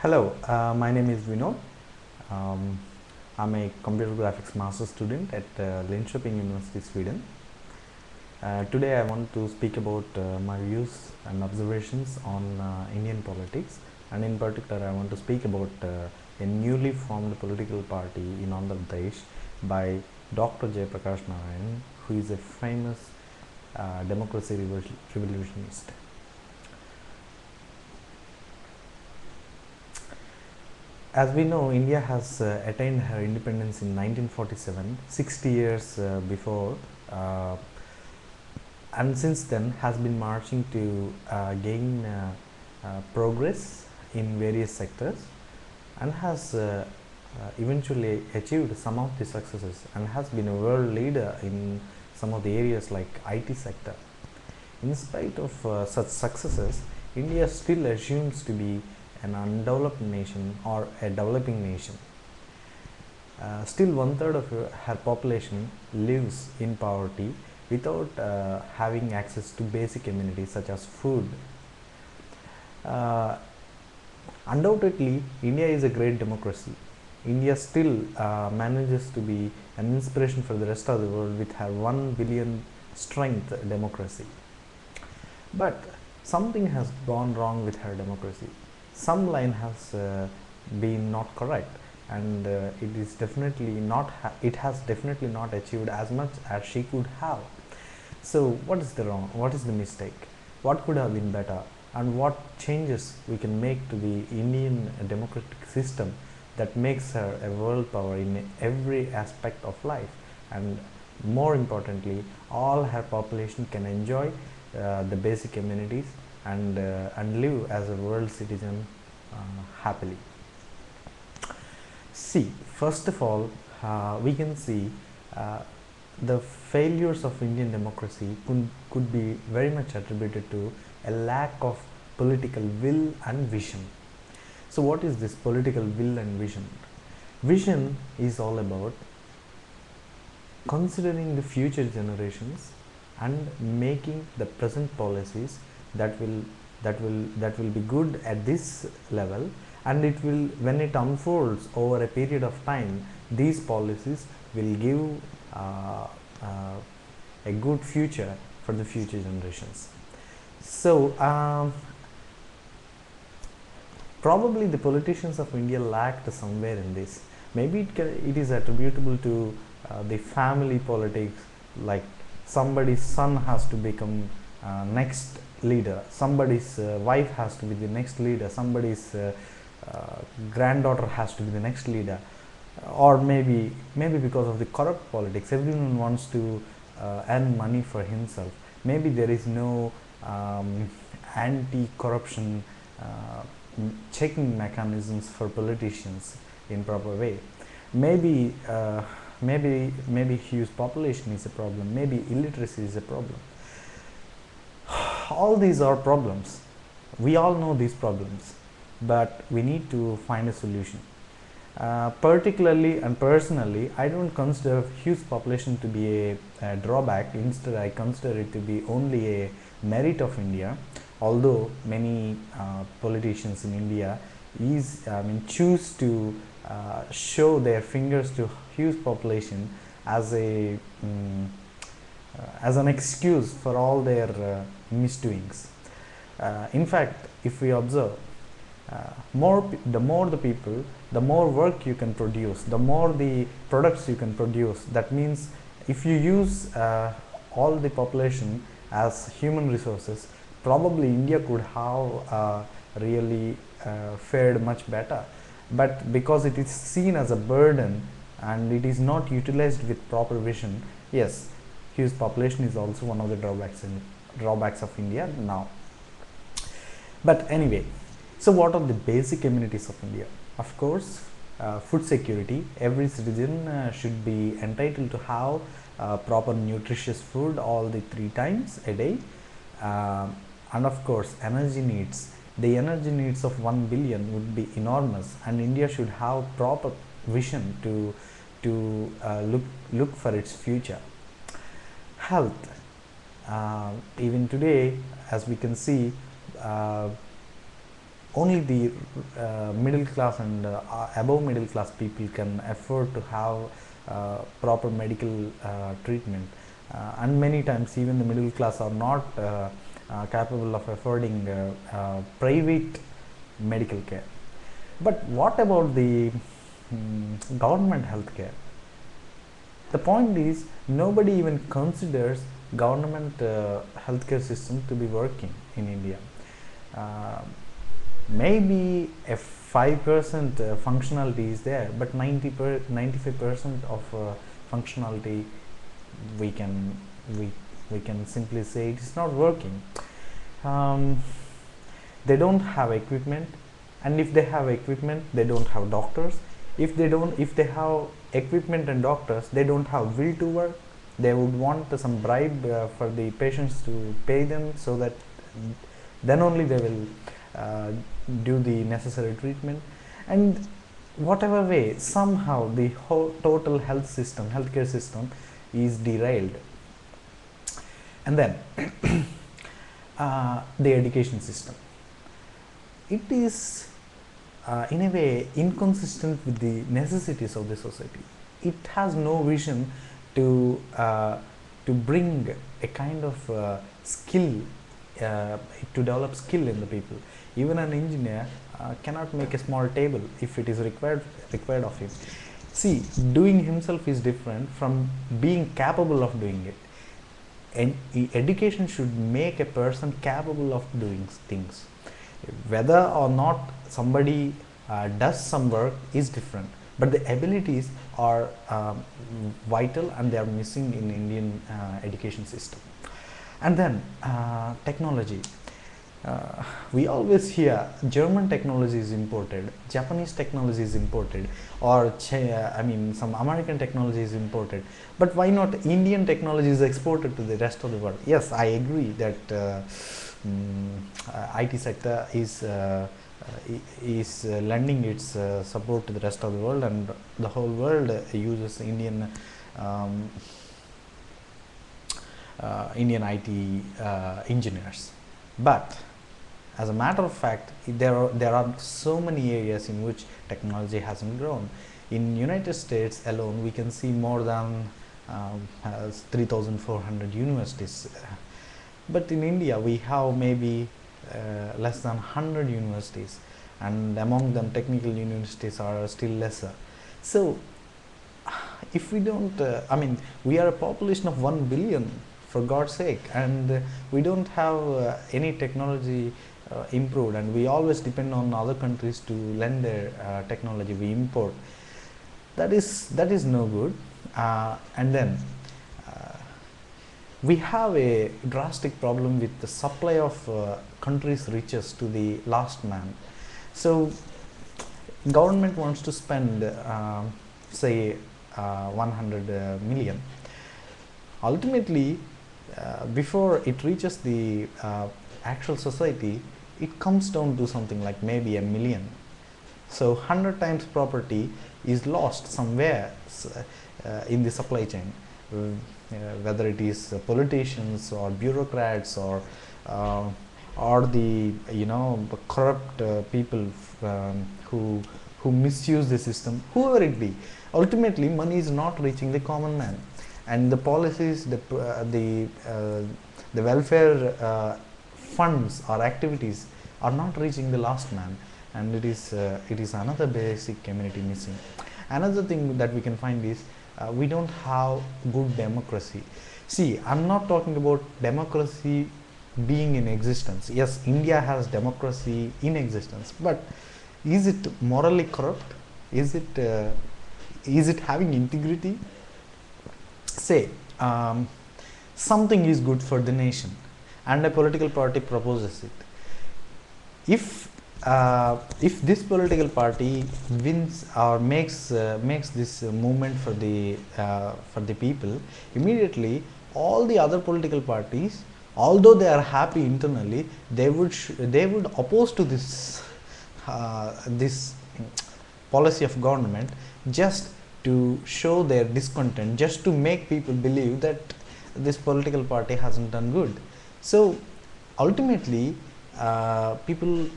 Hello, my name is Vinod. Um, I'm a computer graphics master student at Linköping University, Sweden. Today I want to speak about my views and observations on Indian politics, and in particular I want to speak about a newly formed political party in Andhra Pradesh by Dr. Jayaprakash Narayan, who is a famous democracy revolutionist. As we know, India has attained her independence in 1947, 60 years before, uh, and since then has been marching to gain progress in various sectors, and has eventually achieved some of the successes and has been a world leader in some of the areas like IT sector. In spite of such successes, India still assumes to be an undeveloped nation or a developing nation. Still, one third of her population lives in poverty without having access to basic amenities such as food. Uh, Undoubtedly, India is a great democracy. India still manages to be an inspiration for the rest of the world with her 1 billion strength democracy. But something has gone wrong with her democracy. Some line has been not correct, and it is definitely not. It has definitely not achieved as much as she could have. So, what is the wrong? What is the mistake? What could have been better? And what changes we can make to the Indian democratic system that makes her a world power in every aspect of life, and more importantly, all her population can enjoy the basic amenities and live as a world citizen happily. See, first of all, we can see uh, the failures of Indian democracy could be very much attributed to a lack of political will and vision. So, what is this political will and vision? Vision is all about considering the future generations and making the present policies that will be good at this level, and it will, when it unfolds over a period of time, these policies will give uh, uh, a good future for the future generations. So probably the politicians of India lacked somewhere in this. Maybe it is attributable to the family politics, like somebody's son has to become next leader, somebody's wife has to be the next leader, somebody's granddaughter has to be the next leader, or maybe because of the corrupt politics, everyone wants to earn money for himself. Maybe there is no anti-corruption uh, checking mechanisms for politicians in proper way. Maybe huge population is a problem, maybe illiteracy is a problem. All these are problems, we all know these problems, but we need to find a solution. Particularly and personally, I don't consider huge population to be a drawback. Instead, I consider it to be only a merit of India. Although many politicians in India choose to show their fingers to huge population as as an excuse for all their misdoings. In fact, if we observe, the more the people, the more work you can produce, the more the products you can produce. That means if you use all the population as human resources, probably India could have really fared much better. But because it is seen as a burden and it is not utilized with proper vision, yes, huge population is also one of the drawbacks of India now. But anyway, so what are the basic amenities of India? Of course, food security. Every citizen should be entitled to have proper nutritious food all the 3 times a day. And of course, energy needs. The energy needs of 1 billion would be enormous, and India should have proper vision to look for its future. Health. Even today, as we can see, only the middle class and above middle class people can afford to have proper medical treatment, and many times even the middle class are not capable of affording private medical care. But what about the government health care? The point is, nobody even considers government healthcare system to be working in India. Uh, Maybe a 5% functionality is there, but 95% of functionality, we can we we can simply say it is not working. Um, they don't have equipment, and if they have equipment, they don't have doctors. If they have equipment and doctors, they don't have will to work. They would want some bribe for the patients to pay them, so that then only they will uh, do the necessary treatment. And whatever way, somehow the whole total healthcare system is derailed. And then the education system, it is in a way inconsistent with the necessities of the society. It has no vision to bring a kind of skill, to develop skill in the people. Even an engineer cannot make a small table if it is required of him. See, doing himself is different from being capable of doing it. And education should make a person capable of doing things. Whether or not somebody does some work is different, but the abilities are vital, and they are missing in Indian education system. And then technology. We always hear German technology is imported, Japanese technology is imported, or some American technology is imported. But why not Indian technology is exported to the rest of the world? Yes, I agree that IT sector is lending its support to the rest of the world, and the whole world uses Indian Indian IT engineers. But as a matter of fact, there are so many areas in which technology hasn't grown. In United States alone, we can see more than 3,400 universities. But in India, we have maybe less than 100 universities, and among them technical universities are still lesser. So if we don't, we are a population of 1 billion, for God's sake, and we don't have any technology improved, and we always depend on other countries to lend their technology. We import. That is no good. And then we have a drastic problem with the supply of countries' riches to the last man. So government wants to spend say 100 million. Ultimately, before it reaches the actual society, it comes down to something like maybe a million. So 100 times property is lost somewhere in the supply chain, whether it is politicians or bureaucrats or the corrupt people who misuse the system, whoever it be. Ultimately, money is not reaching the common man, and the policies, the welfare funds or activities are not reaching the last man, and it is another basic community missing. Another thing that we can find is we don't have good democracy. See, I'm not talking about democracy being in existence. Yes, India has democracy in existence, but is it morally corrupt? Is it having integrity? Say something is good for the nation, and a political party proposes it. If this political party wins or makes this movement for the people, immediately all the other political parties, although they are happy internally, they would oppose to this policy of government, just to show their discontent, just to make people believe that this political party hasn't done good. So ultimately, people